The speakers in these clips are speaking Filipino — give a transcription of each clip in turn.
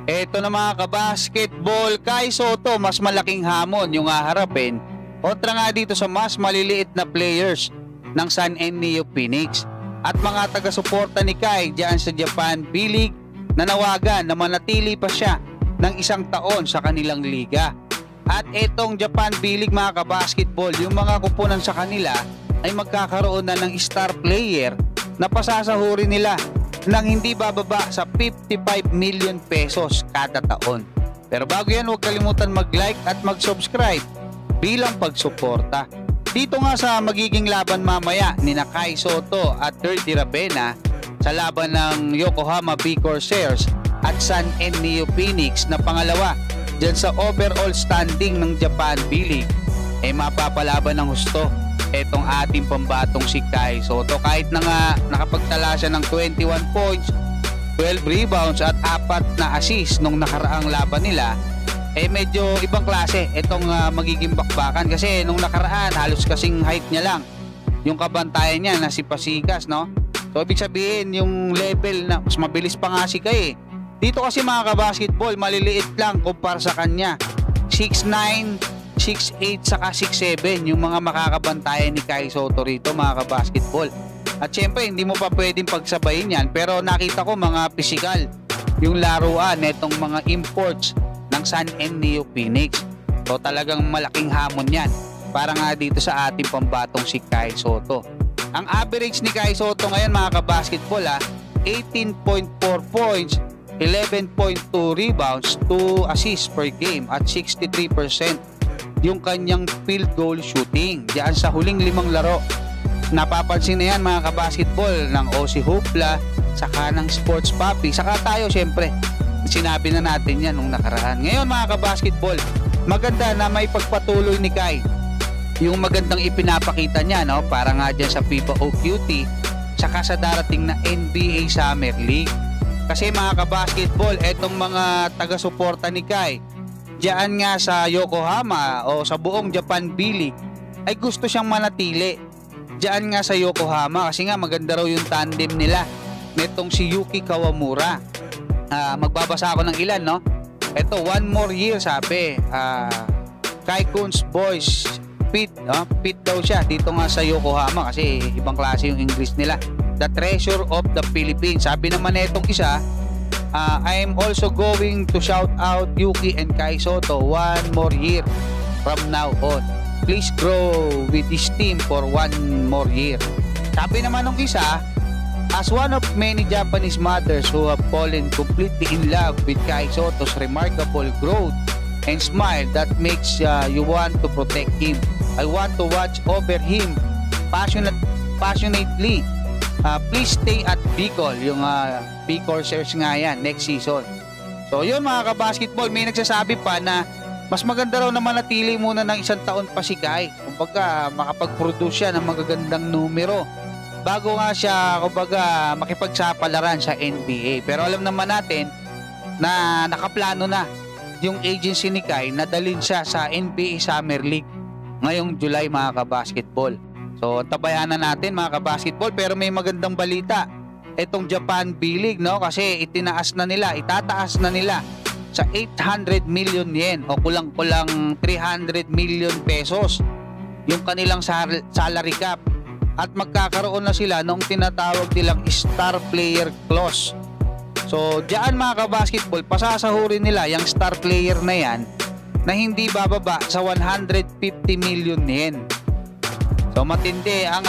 Eto na mga kabasketball, Kai Sotto mas malaking hamon yung haharapin kontra nga dito sa mas maliliit na players ng Sun and Neo Phoenix at mga taga-suporta ni Kai diyan sa Japan B-League na nawagan na manatili pa siya ng isang taon sa kanilang liga. At etong Japan B-League mga kabasketball, yung mga kupunan sa kanila ay magkakaroon na ng star player na pasasahurin nila nang hindi bababa sa 55 million pesos kada taon. Pero bago yan, huwag kalimutan mag-like at mag-subscribe bilang pagsuporta. Dito nga sa magiging laban mamaya ni Kai Sotto at Dirty Ravena sa laban ng Yokohama B Corsairs at Sun and Neo Phoenix na pangalawa dyan sa overall standing ng Japan B-League, mapapalaban ng husto etong ating pambatong si Kai Sotto. Kahit na nga nakapagtala siya ng 21 points, 12 rebounds at 4 na assist nung nakaraang laban nila, medyo ibang klase itong magiging bakbakan kasi nung nakaraan halos kasing height niya lang yung kabantayan niya na si Pasikas, no? So ibig sabihin yung level na mas mabilis pa nga si Kai. Dito kasi mga kabasketball, maliliit lang kumpara sa kanya. 6'9", 6'8", saka 6'7" yung mga makakabantayan ni Kai Sotto rito mga kabasketball. At syempre hindi mo pa pwedeng pagsabayin yan, pero nakita ko mga physical yung laruan netong mga imports ng Sun and Neo Phoenix. So talagang malaking hamon yan para nga dito sa ating pambatong si Kai Sotto. Ang average ni Kai Sotto ngayon mga kabasketball 18.4 points, 11.2 rebounds, 2 assists per game at 63% yung kanyang field goal shooting diyan sa huling 5 laro. Napapansin na yan mga kabasketball ng OC Hoopla saka ng Sports Papi, saka tayo syempre sinabi na natin yan nung nakaraan. Ngayon mga kabasketball, maganda na may pagpatuloy ni Kai yung magandang ipinapakita niya, no, para nga dyan sa FIBA OQT saka sa darating na NBA Summer League. Kasi mga kabasketball, etong mga taga-suporta ni Kai diyan nga sa Yokohama o sa buong Japan B-League ay gusto siyang manatili diyan nga sa Yokohama kasi nga maganda raw yung tandem nila netong si Yuki Kawamura. Magbabasa ako ng ilan, no? Ito, 1 more year sabi. Kai Kunz boys fit daw siya dito nga sa Yokohama kasi ibang klase yung English nila. The treasure of the Philippines. Sabi naman netong isa, I'm also going to shout out Yuki and Kai Sotto 1 more year from now on. Please grow with this team for 1 more year. Sabi naman ng isa, as one of many Japanese mothers who have fallen completely in love with Kai Sotto's remarkable growth and smile that makes you want to protect him. I want to watch over him passionately. Please stay at Bicol, yung B Corsairs nga yan next season. So yun mga kabasketball, may nagsasabi pa na mas maganda raw na manatili muna ng 1 taon pa si Kai, kumbaga makapag-produce siya ng magagandang numero bago nga siya kumbaga makipagsapalaran sa NBA. Pero alam naman natin na nakaplano na yung agency ni Kai na dalhin siya sa NBA Summer League ngayong July mga kabasketball. So tabayanan natin mga kabasketball, pero may magandang balita itong Japan B-League, no, kasi itataas na nila sa 800 million yen o kulang-kulang 300 million pesos yung kanilang salary cap at magkakaroon na sila ng tinatawag nilang star player clause. So diyan mga kabasketball, pasasahurin nila yung star player na yan na hindi bababa sa 150 million yen. So matindi ang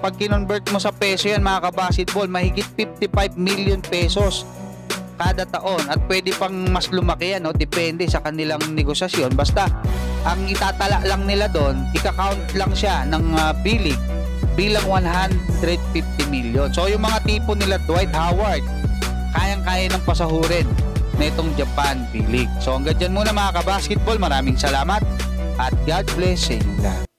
pag kinonvert mo sa peso yan mga kabasketball, mahigit 55 million pesos kada taon at pwede pang mas lumaki yan, no? Depende sa kanilang negosasyon. Basta ang itatala lang nila doon, ika-count lang siya ng B-League bilang 150 million. So yung mga tipo nila Dwight Howard, kayang-kaya ng pasahurin na itong Japan B-League. So hanggang dyan muna mga kabasketball, maraming salamat at God bless sa inyo lahat.